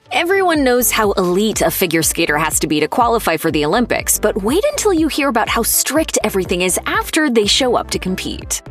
Everyone knows how elite a figure skater has to be to qualify for the Olympics, but wait until you hear about how strict everything is after they show up to compete.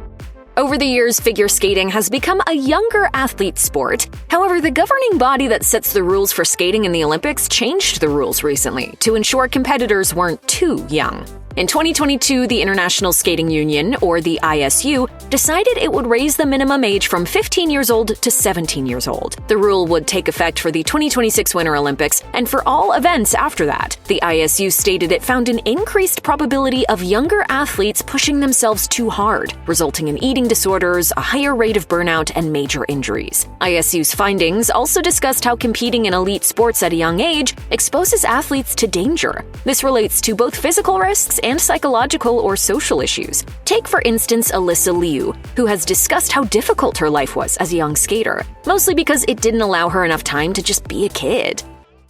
Over the years, figure skating has become a younger athlete sport. However, the governing body that sets the rules for skating in the Olympics changed the rules recently to ensure competitors weren't too young. In 2022, the International Skating Union, or the ISU, decided it would raise the minimum age from 15 years old to 17 years old. The rule would take effect for the 2026 Winter Olympics and for all events after that. The ISU stated it found an increased probability of younger athletes pushing themselves too hard, resulting in eating disorders, a higher rate of burnout, and major injuries. ISU's findings also discussed how competing in elite sports at a young age exposes athletes to danger. This relates to both physical risks and psychological or social issues. Take, for instance, Alyssa Liu, who has discussed how difficult her life was as a young skater, mostly because it didn't allow her enough time to just be a kid.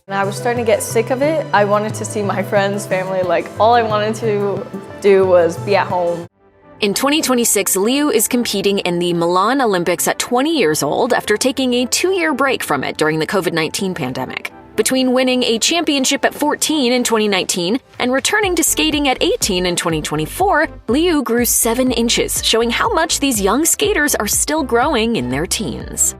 And I was starting to get sick of it. I wanted to see my friends, family, all I wanted to do was be at home. In 2026, Liu is competing in the Milan Olympics at 20 years old after taking a 2-year break from it during the COVID-19 pandemic. Between winning a championship at 14 in 2019 and returning to skating at 18 in 2024, Liu grew 7 inches, showing how much these young skaters are still growing in their teens.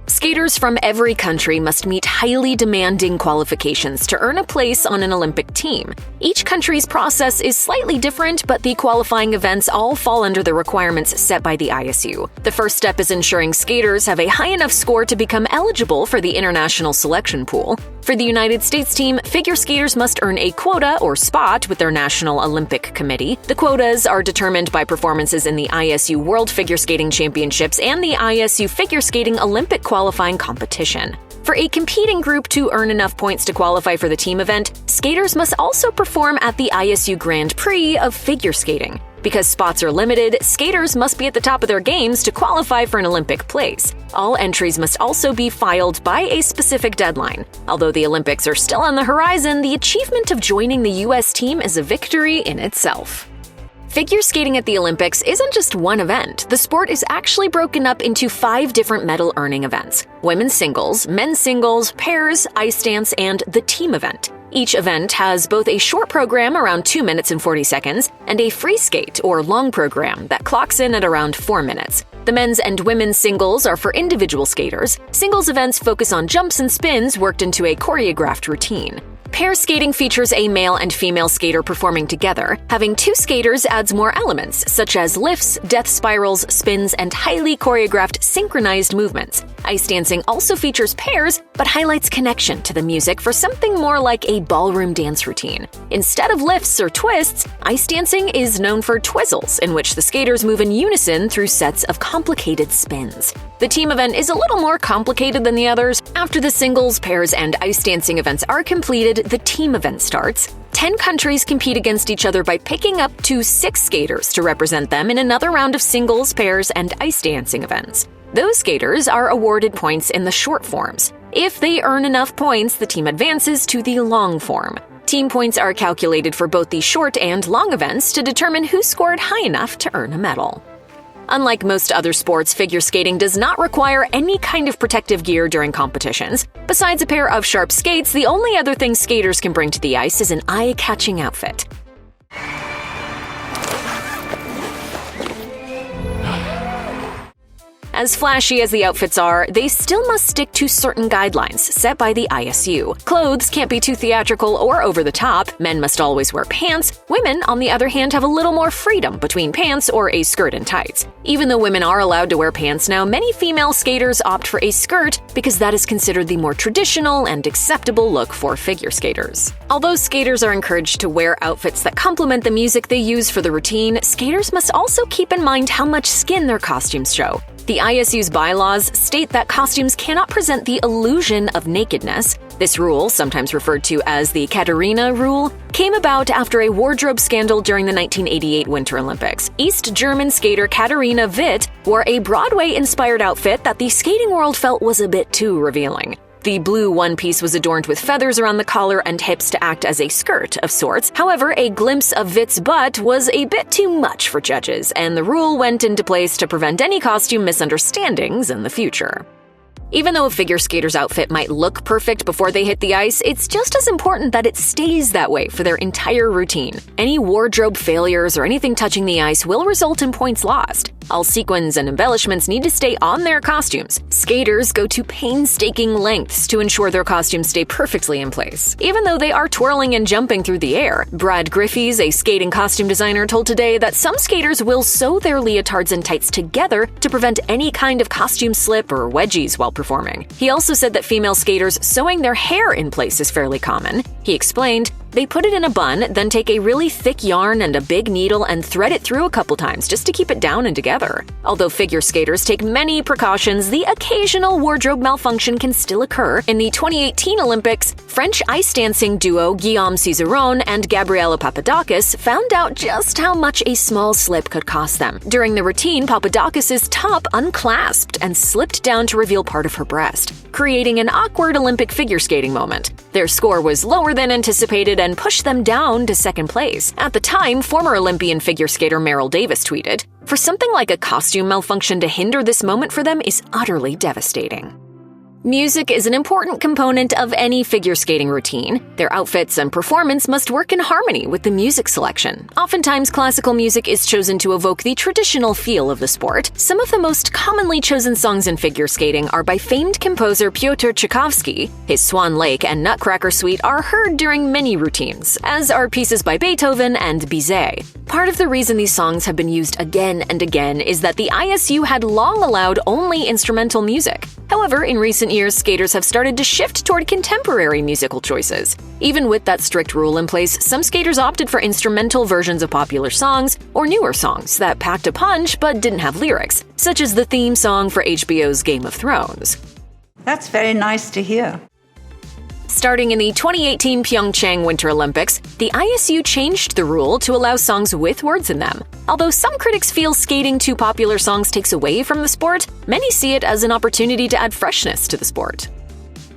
Skaters from every country must meet highly demanding qualifications to earn a place on an Olympic team. Each country's process is slightly different, but the qualifying events all fall under the requirements set by the ISU. The first step is ensuring skaters have a high enough score to become eligible for the international selection pool. For the United States team, figure skaters must earn a quota or spot with their National Olympic Committee. The quotas are determined by performances in the ISU World Figure Skating Championships and the ISU Figure Skating Olympic qualifying competition. For a competing group to earn enough points to qualify for the team event, skaters must also perform at the ISU Grand Prix of figure skating. Because spots are limited, skaters must be at the top of their games to qualify for an Olympic place. All entries must also be filed by a specific deadline. Although the Olympics are still on the horizon, the achievement of joining the U.S. team is a victory in itself. Figure skating at the Olympics isn't just one event. The sport is actually broken up into 5 different medal-earning events: women's singles, men's singles, pairs, ice dance, and the team event. Each event has both a short program around 2 minutes and 40 seconds and a free skate or long program that clocks in at around 4 minutes. The men's and women's singles are for individual skaters. Singles events focus on jumps and spins worked into a choreographed routine. Pair skating features a male and female skater performing together. Having 2 skaters adds more elements, such as lifts, death spirals, spins, and highly choreographed synchronized movements. Ice dancing also features pairs, but highlights connection to the music for something more like a ballroom dance routine. Instead of lifts or twists, ice dancing is known for twizzles, in which the skaters move in unison through sets of complicated spins. The team event is a little more complicated than the others. After the singles, pairs, and ice dancing events are completed, the team event starts. 10 countries compete against each other by picking up to 6 skaters to represent them in another round of singles, pairs, and ice dancing events. Those skaters are awarded points in the short forms. If they earn enough points, the team advances to the long form. Team points are calculated for both the short and long events to determine who scored high enough to earn a medal. Unlike most other sports, figure skating does not require any kind of protective gear during competitions. Besides a pair of sharp skates, the only other thing skaters can bring to the ice is an eye-catching outfit. As flashy as the outfits are, they still must stick to certain guidelines set by the ISU. Clothes can't be too theatrical or over the top. Men must always wear pants. Women, on the other hand, have a little more freedom between pants or a skirt and tights. Even though women are allowed to wear pants now, many female skaters opt for a skirt because that is considered the more traditional and acceptable look for figure skaters. Although skaters are encouraged to wear outfits that complement the music they use for the routine, skaters must also keep in mind how much skin their costumes show. The ISU's bylaws state that costumes cannot present the illusion of nakedness. This rule, sometimes referred to as the Katarina Rule, came about after a wardrobe scandal during the 1988 Winter Olympics. East German skater Katharina Witt wore a Broadway-inspired outfit that the skating world felt was a bit too revealing. The blue one-piece was adorned with feathers around the collar and hips to act as a skirt of sorts. However, a glimpse of Witt's butt was a bit too much for judges, and the rule went into place to prevent any costume misunderstandings in the future. Even though a figure skater's outfit might look perfect before they hit the ice, it's just as important that it stays that way for their entire routine. Any wardrobe failures or anything touching the ice will result in points lost. All sequins and embellishments need to stay on their costumes. Skaters go to painstaking lengths to ensure their costumes stay perfectly in place, even though they are twirling and jumping through the air. Brad Griffiths, a skating costume designer, told Today that some skaters will sew their leotards and tights together to prevent any kind of costume slip or wedgies while performing. He also said that female skaters sewing their hair in place is fairly common. He explained, "They put it in a bun, then take a really thick yarn and a big needle and thread it through a couple times just to keep it down and together." Although figure skaters take many precautions, the occasional wardrobe malfunction can still occur. In the 2018 Olympics, French ice dancing duo Guillaume Cizeron and Gabriela Papadakis found out just how much a small slip could cost them. During the routine, Papadakis' top unclasped and slipped down to reveal part of her breast, creating an awkward Olympic figure skating moment. Their score was lower than anticipated and pushed them down to second place. At the time, former Olympian figure skater Meryl Davis tweeted, "For something like a costume malfunction to hinder this moment for them is utterly devastating." Music is an important component of any figure skating routine. Their outfits and performance must work in harmony with the music selection. Oftentimes, classical music is chosen to evoke the traditional feel of the sport. Some of the most commonly chosen songs in figure skating are by famed composer Pyotr Tchaikovsky. His Swan Lake and Nutcracker Suite are heard during many routines, as are pieces by Beethoven and Bizet. Part of the reason these songs have been used again and again is that the ISU had long allowed only instrumental music. However, in recent years, skaters have started to shift toward contemporary musical choices. Even with that strict rule in place, some skaters opted for instrumental versions of popular songs or newer songs that packed a punch but didn't have lyrics, such as the theme song for HBO's Game of Thrones. That's very nice to hear. Starting in the 2018 Pyeongchang Winter Olympics, the ISU changed the rule to allow songs with words in them. Although some critics feel skating to popular songs takes away from the sport, many see it as an opportunity to add freshness to the sport.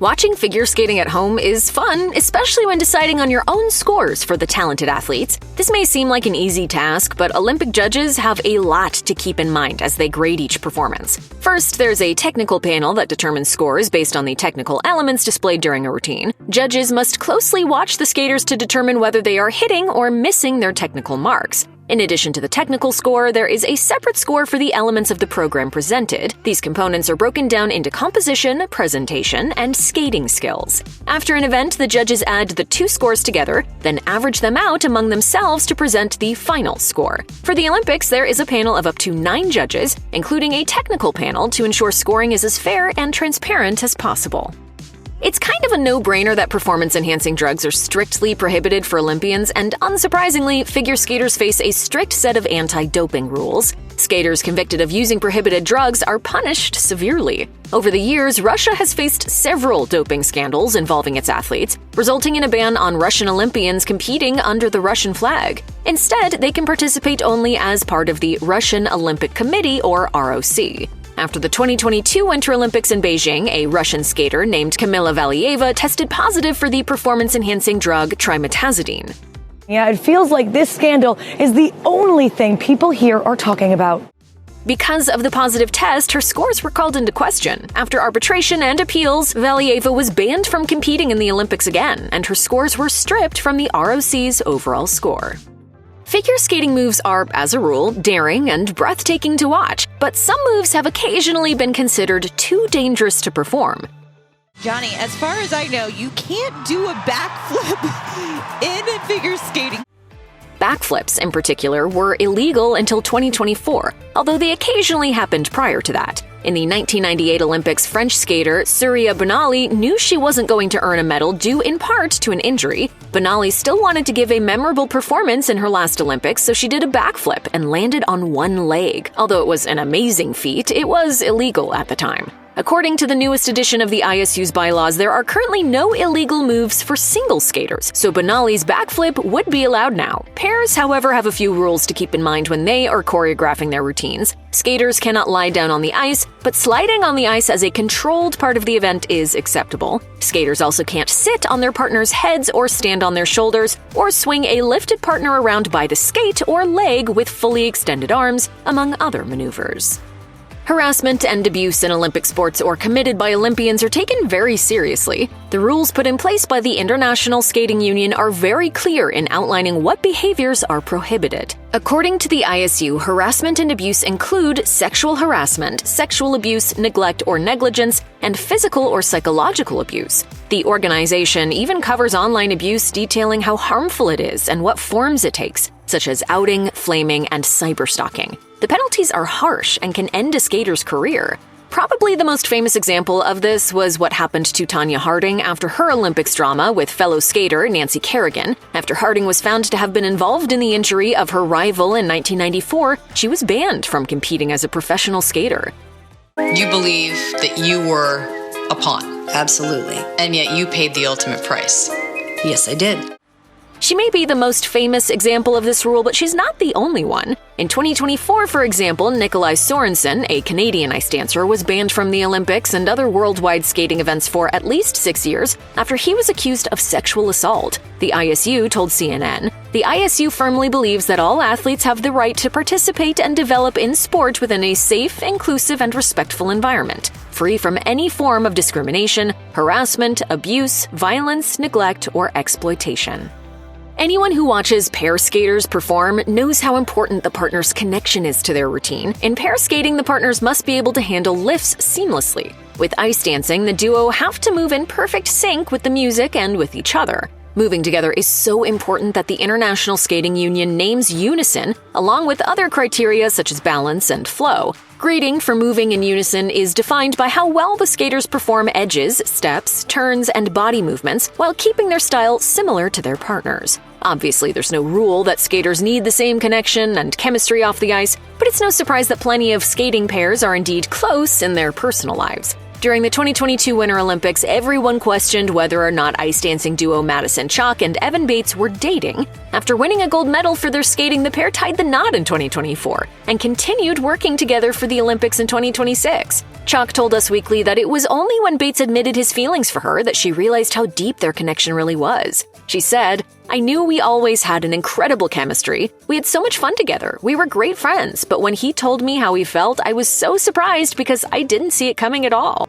Watching figure skating at home is fun, especially when deciding on your own scores for the talented athletes. This may seem like an easy task, but Olympic judges have a lot to keep in mind as they grade each performance. First, there's a technical panel that determines scores based on the technical elements displayed during a routine. Judges must closely watch the skaters to determine whether they are hitting or missing their technical marks. In addition to the technical score, there is a separate score for the elements of the program presented. These components are broken down into composition, presentation, and skating skills. After an event, the judges add the two scores together, then average them out among themselves to present the final score. For the Olympics, there is a panel of up to 9 judges, including a technical panel to ensure scoring is as fair and transparent as possible. It's kind of a no-brainer that performance-enhancing drugs are strictly prohibited for Olympians, and unsurprisingly, figure skaters face a strict set of anti-doping rules. Skaters convicted of using prohibited drugs are punished severely. Over the years, Russia has faced several doping scandals involving its athletes, resulting in a ban on Russian Olympians competing under the Russian flag. Instead, they can participate only as part of the Russian Olympic Committee, or ROC. After the 2022 Winter Olympics in Beijing, a Russian skater named Kamila Valieva tested positive for the performance-enhancing drug trimetazidine. Yeah, it feels like this scandal is the only thing people here are talking about. Because of the positive test, her scores were called into question. After arbitration and appeals, Valieva was banned from competing in the Olympics again, and her scores were stripped from the ROC's overall score. Figure skating moves are, as a rule, daring and breathtaking to watch, but some moves have occasionally been considered too dangerous to perform. Johnny, as far as I know, you can't do a backflip in figure skating. Backflips, in particular, were illegal until 2024, although they occasionally happened prior to that. In the 1998 Olympics, French skater Surya Bonali knew she wasn't going to earn a medal due in part to an injury. Bonali still wanted to give a memorable performance in her last Olympics, so she did a backflip and landed on one leg. Although it was an amazing feat, it was illegal at the time. According to the newest edition of the ISU's bylaws, there are currently no illegal moves for single skaters, so Bonali's backflip would be allowed now. Pairs, however, have a few rules to keep in mind when they are choreographing their routines. Skaters cannot lie down on the ice, but sliding on the ice as a controlled part of the event is acceptable. Skaters also can't sit on their partners' heads or stand on their shoulders, or swing a lifted partner around by the skate or leg with fully extended arms, among other maneuvers. Harassment and abuse in Olympic sports or committed by Olympians are taken very seriously. The rules put in place by the International Skating Union are very clear in outlining what behaviors are prohibited. According to the ISU, harassment and abuse include sexual harassment, sexual abuse, neglect or negligence, and physical or psychological abuse. The organization even covers online abuse, detailing how harmful it is and what forms it takes, such as outing, flaming, and cyberstalking. The penalties are harsh and can end a skater's career. Probably the most famous example of this was what happened to Tanya Harding after her Olympics drama with fellow skater Nancy Kerrigan. After Harding was found to have been involved in the injury of her rival in 1994, she was banned from competing as a professional skater. You believe that you were a pawn, Absolutely. and yet you paid the ultimate price. Yes, I did. She may be the most famous example of this rule, but she's not the only one. In 2024, for example, Nikolai Sorensen, a Canadian ice dancer, was banned from the Olympics and other worldwide skating events for at least 6 years after he was accused of sexual assault. The ISU told CNN, "The ISU firmly believes that all athletes have the right to participate and develop in sport within a safe, inclusive, and respectful environment, free from any form of discrimination, harassment, abuse, violence, neglect, or exploitation." Anyone who watches pair skaters perform knows how important the partner's connection is to their routine. In pair skating, the partners must be able to handle lifts seamlessly. With ice dancing, the duo have to move in perfect sync with the music and with each other. Moving together is so important that the International Skating Union names unison, along with other criteria such as balance and flow. Grading for moving in unison is defined by how well the skaters perform edges, steps, turns, and body movements while keeping their style similar to their partners. Obviously, there's no rule that skaters need the same connection and chemistry off the ice, but it's no surprise that plenty of skating pairs are indeed close in their personal lives. During the 2022 Winter Olympics, everyone questioned whether or not ice dancing duo Madison Chock and Evan Bates were dating. After winning a gold medal for their skating, the pair tied the knot in 2024 and continued working together for the Olympics in 2026. Chock told Us Weekly that it was only when Bates admitted his feelings for her that she realized how deep their connection really was. She said, "I knew we always had an incredible chemistry. We had so much fun together. We were great friends, but when he told me how he felt, I was so surprised because I didn't see it coming at all."